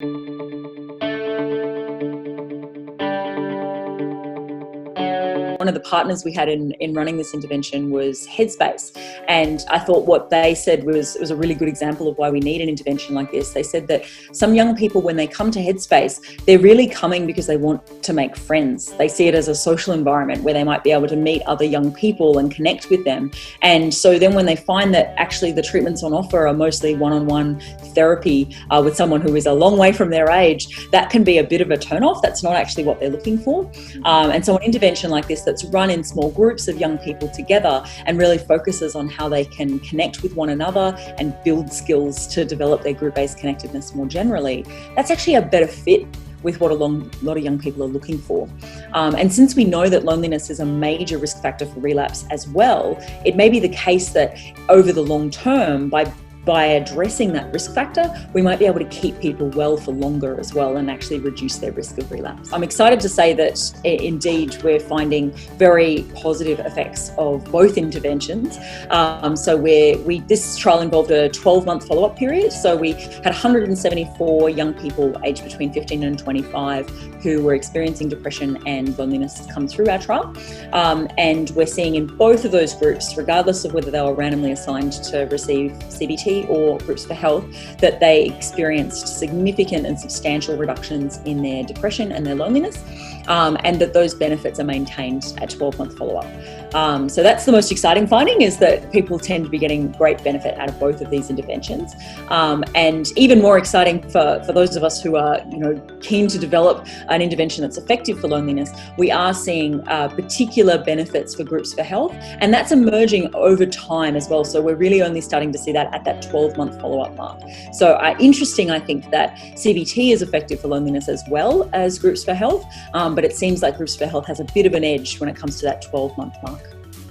One of the partners we had in running this intervention was Headspace. And I thought what they said was a really good example of why we need an intervention like this. They said that some young people, when they come to Headspace, they're really coming because they want to make friends. They see it as a social environment where they might be able to meet other young people and connect with them. And so then when they find that actually the treatments on offer are mostly one-on-one therapy with someone who is a long way from their age, that can be a bit of a turn-off. That's not actually what they're looking for. And so an intervention like this that's run in small groups of young people together and really focuses on how they can connect with one another and build skills to develop their group-based connectedness more generally, that's actually a better fit with what a lot of young people are looking for. And since we know that loneliness is a major risk factor for relapse as well, it may be the case that over the long term, by addressing that risk factor, we might be able to keep people well for longer as well and actually reduce their risk of relapse. I'm excited to say that indeed we're finding very positive effects of both interventions. This trial involved a 12-month follow-up period. So we had 174 young people aged between 15 and 25 who were experiencing depression and loneliness come through our trial. And we're seeing in both of those groups, regardless of whether they were randomly assigned to receive CBT or Groups for Health, that they experienced significant and substantial reductions in their depression and their loneliness, and that those benefits are maintained at 12-month follow-up. So that's the most exciting finding, is that people tend to be getting great benefit out of both of these interventions. And even more exciting for those of us who are keen to develop an intervention that's effective for loneliness, we are seeing particular benefits for Groups for Health, and that's emerging over time as well. So we're really only starting to see that at that 12-month follow-up mark. So interesting, I think, that CBT is effective for loneliness as well as Groups for Health, but it seems like Groups for Health has a bit of an edge when it comes to that 12-month mark.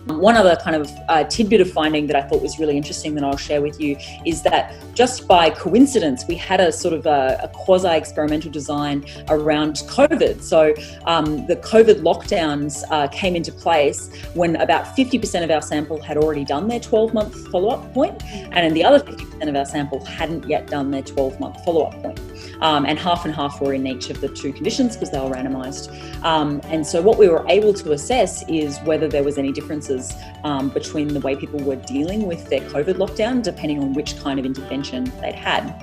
One other kind of tidbit of finding that I thought was really interesting that I'll share with you is that just by coincidence, we had a sort of a quasi-experimental design around COVID. So the COVID lockdowns came into place when about 50% of our sample had already done their 12-month follow-up point, and the other 50% of our sample hadn't yet done their 12-month follow-up point. And half were in each of the two conditions because they were randomised. And so what we were able to assess is whether there was any differences between the way people were dealing with their COVID lockdown, depending on which kind of intervention they'd had.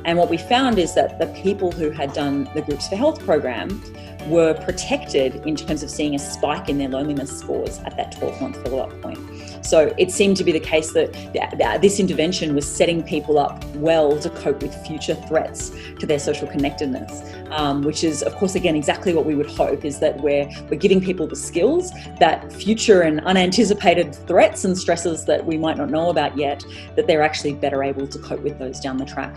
And what we found is that the people who had done the Groups for Health program were protected in terms of seeing a spike in their loneliness scores at that 12-month follow-up point. So it seemed to be the case that this intervention was setting people up well to cope with future threats to their social connectedness, which is, of course, again, exactly what we would hope, is that we're giving people the skills that future and unanticipated threats and stresses that we might not know about yet, that they're actually better able to cope with those down the track.